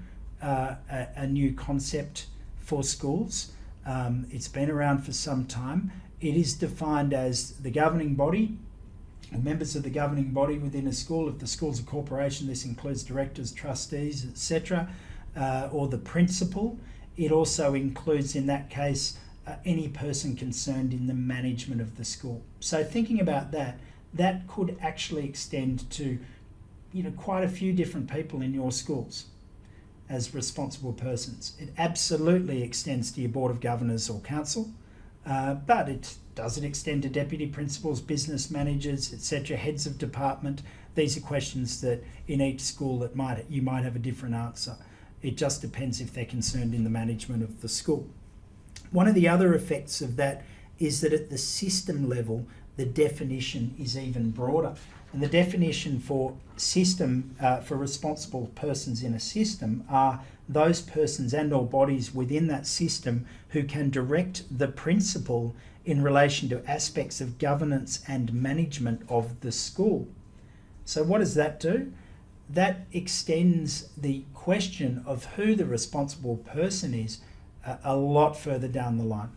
concept for schools. It's been around for some time. It is defined as the governing body, or members of the governing body within a school. If the school's a corporation, this includes directors, trustees, etc., or the principal. It also includes, in that case, any person concerned in the management of the school. So thinking about that, that could actually extend to quite a few different people in your schools as responsible persons. It absolutely extends to your board of governors or council, but it doesn't extend to deputy principals, business managers, etc., heads of department. These are questions that in each school that you might have a different answer. It just depends if they're concerned in the management of the school. One of the other effects of that is that at the system level, the definition is even broader. And the definition for system, for responsible persons in a system, are those persons and or bodies within that system who can direct the principal in relation to aspects of governance and management of the school. So what does that do? That extends the question of who the responsible person is a lot further down the line.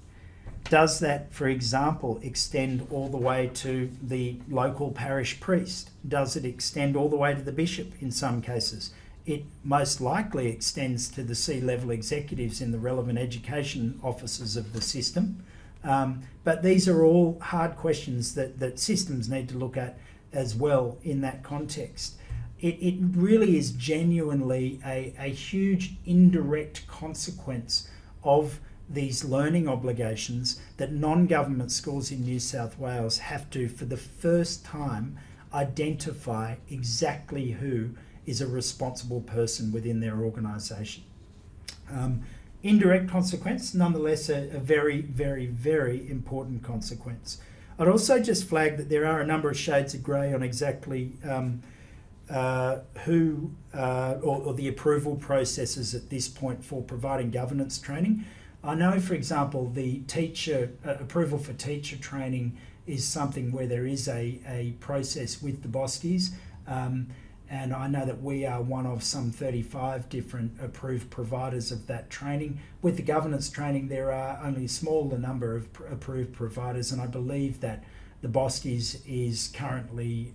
Does that, for example, extend all the way to the local parish priest? Does it extend all the way to the bishop in some cases? It most likely extends to the C-level executives in the relevant education offices of the system. But these are all hard questions that systems need to look at as well in that context. It really is genuinely a huge indirect consequence of these learning obligations that non-government schools in New South Wales have to, for the first time, identify exactly who is a responsible person within their organisation. Indirect consequence, nonetheless, a very, very, very important consequence. I'd also just flag that there are a number of shades of grey on exactly who or the approval processes at this point for providing governance training. I know, for example, the teacher approval for teacher training is something where there is a process with the BOSTIs. And I know that we are one of some 35 different approved providers of that training. With the governance training, there are only a smaller number of approved providers, and I believe that the BOSTIs is currently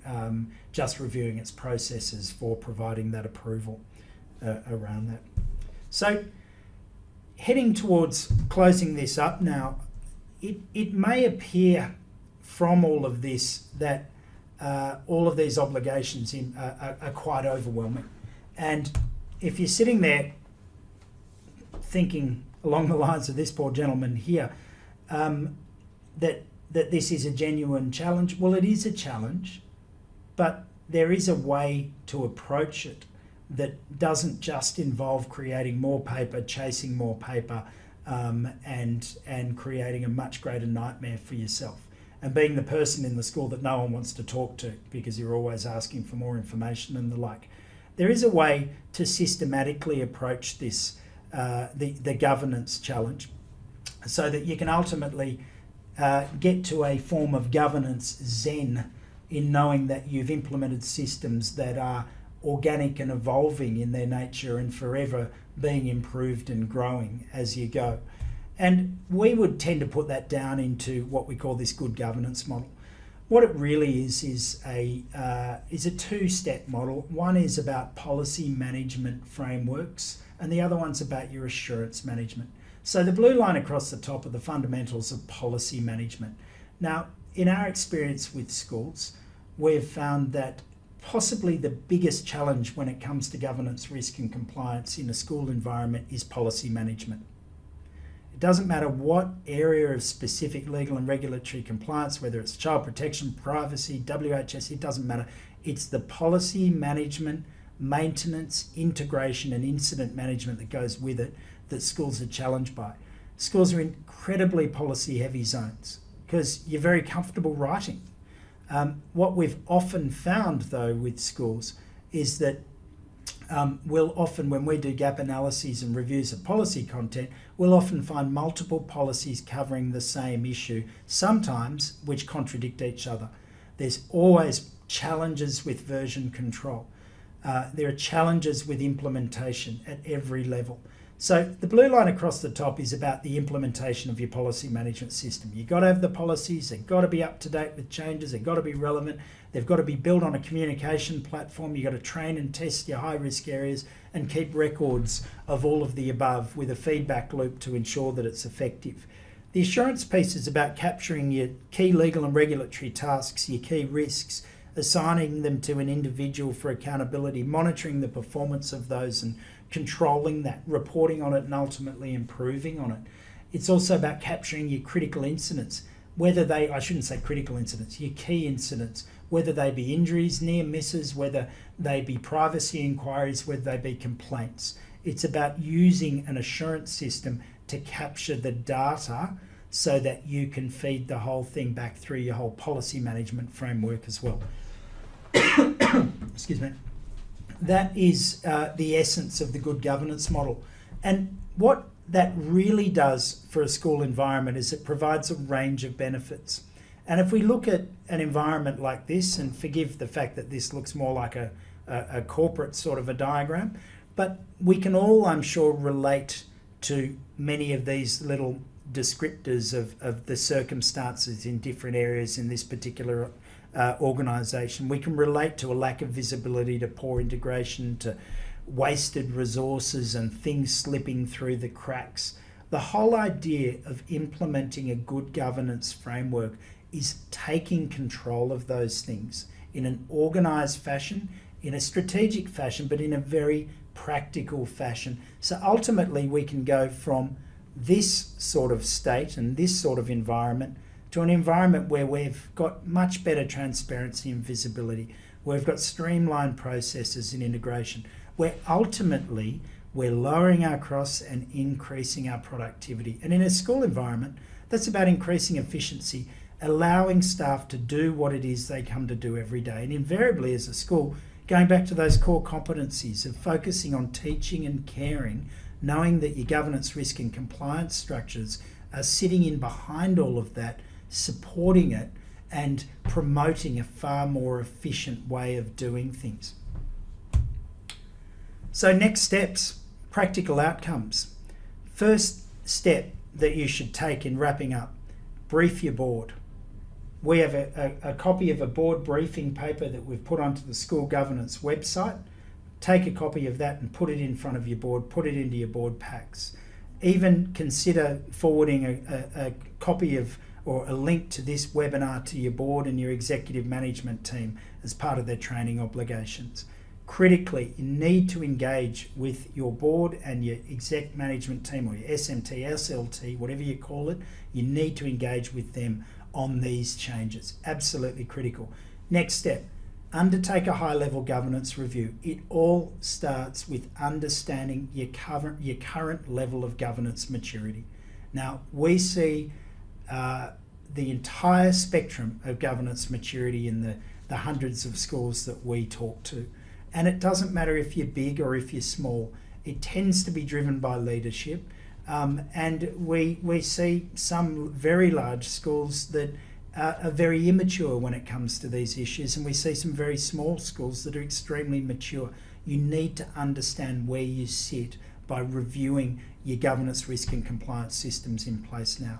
just reviewing its processes for providing that approval around that. So, heading towards closing this up now, it may appear from all of this that all of these obligations are quite overwhelming. And if you're sitting there thinking along the lines of this poor gentleman here, that this is a genuine challenge, well, it is a challenge, but there is a way to approach it that doesn't just involve creating more paper, chasing more paper, and creating a much greater nightmare for yourself. And being the person in the school that no one wants to talk to because you're always asking for more information and the like. There is a way to systematically approach this, the governance challenge, so that you can ultimately get to a form of governance zen in knowing that you've implemented systems that are organic and evolving in their nature and forever being improved and growing as you go. And we would tend to put that down into what we call this good governance model. What it really is a two-step model. One is about policy management frameworks, and the other one's about your assurance management. So the blue line across the top are the fundamentals of policy management. Now, in our experience with schools, we've found that possibly the biggest challenge when it comes to governance, risk and compliance in a school environment is policy management. It doesn't matter what area of specific legal and regulatory compliance, whether it's child protection, privacy, WHS, it doesn't matter. It's the policy management, maintenance, integration and incident management that goes with it that schools are challenged by. Schools are incredibly policy heavy zones because you're very comfortable writing. What we've often found though with schools is that we'll often, when we do gap analyses and reviews of policy content, we'll often find multiple policies covering the same issue, sometimes which contradict each other. There's always challenges with version control. There are challenges with implementation at every level. So the blue line across the top is about the implementation of your policy management system. You've got to have the policies, they've got to be up to date with changes, they've got to be relevant, they've got to be built on a communication platform, you've got to train and test your high risk areas and keep records of all of the above with a feedback loop to ensure that it's effective. The assurance piece is about capturing your key legal and regulatory tasks, your key risks, assigning them to an individual for accountability, monitoring the performance of those and controlling that, reporting on it and ultimately improving on it. It's also about capturing your critical incidents, whether they, I shouldn't say critical incidents, your key incidents, whether they be injuries, near misses, whether they be privacy inquiries, whether they be complaints. It's about using an assurance system to capture the data so that you can feed the whole thing back through your whole policy management framework as well. Excuse me. That is the essence of the good governance model. And what that really does for a school environment is it provides a range of benefits. And if we look at an environment like this, and forgive the fact that this looks more like a corporate sort of a diagram, but we can all, I'm sure, relate to many of these little descriptors of the circumstances in different areas in this particular organisation. We can relate to a lack of visibility, to poor integration, to wasted resources and things slipping through the cracks. The whole idea of implementing a good governance framework is taking control of those things in an organised fashion, in a strategic fashion, but in a very practical fashion. So ultimately we can go from this sort of state and this sort of environment to an environment where we've got much better transparency and visibility, where we've got streamlined processes and integration, where ultimately we're lowering our costs and increasing our productivity. And in a school environment, that's about increasing efficiency, allowing staff to do what it is they come to do every day. And invariably as a school, going back to those core competencies of focusing on teaching and caring, knowing that your governance, risk and compliance structures are sitting in behind all of that, supporting it and promoting a far more efficient way of doing things. So next steps, practical outcomes. First step that you should take in wrapping up, brief your board. We have a copy of a board briefing paper that we've put onto the school governance website. Take a copy of that and put it in front of your board, put it into your board packs. Even consider forwarding a copy of or a link to this webinar to your board and your executive management team as part of their training obligations. Critically, you need to engage with your board and your exec management team, or your SMT, SLT, whatever you call it. You need to engage with them on these changes. Absolutely critical. Next step, undertake a high-level governance review. It all starts with understanding your current level of governance maturity. Now, we see the entire spectrum of governance maturity in the hundreds of schools that we talk to. And it doesn't matter if you're big or if you're small. It tends to be driven by leadership. And we see some very large schools that are very immature when it comes to these issues, and we see some very small schools that are extremely mature. You need to understand where you sit by reviewing your governance, risk and compliance systems in place now.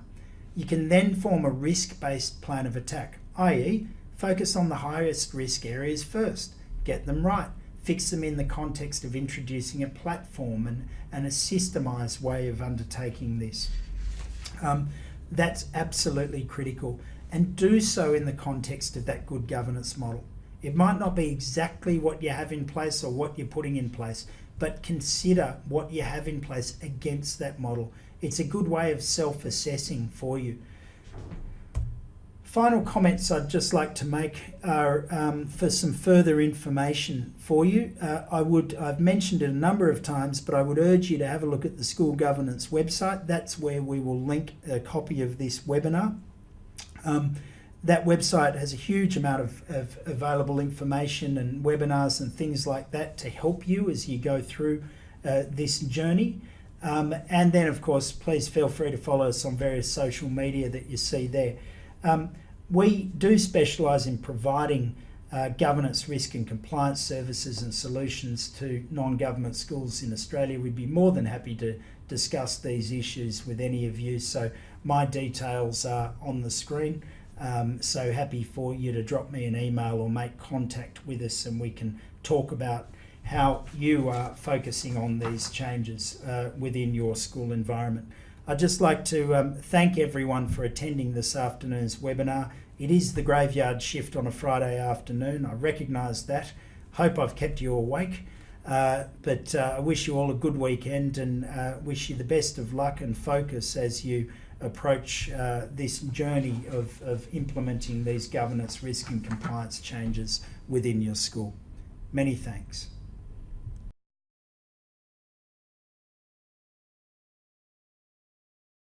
You can then form a risk-based plan of attack, i.e. focus on the highest risk areas first, get them right, fix them in the context of introducing a platform and a systemised way of undertaking this. That's absolutely critical, and do so in the context of that good governance model. It might not be exactly what you have in place or what you're putting in place, but consider what you have in place against that model. It's a good way of self-assessing for you. Final comments I'd just like to make are for some further information for you. I've mentioned it a number of times, but I would urge you to have a look at the school governance website. That's where we will link a copy of this webinar. That website has a huge amount of available information and webinars and things like that to help you as you go through this journey. And then, of course, please feel free to follow us on various social media that you see there. We do specialise in providing governance, risk and compliance services and solutions to non-government schools in Australia. We'd be more than happy to discuss these issues with any of you. So my details are on the screen. So happy for you to drop me an email or make contact with us, and we can talk about how you are focusing on these changes within your school environment. I'd just like to thank everyone for attending this afternoon's webinar. It is the graveyard shift on a Friday afternoon. I recognise that. Hope I've kept you awake. But I wish you all a good weekend, and wish you the best of luck and focus as you approach this journey of implementing these governance, risk and compliance changes within your school. Many thanks.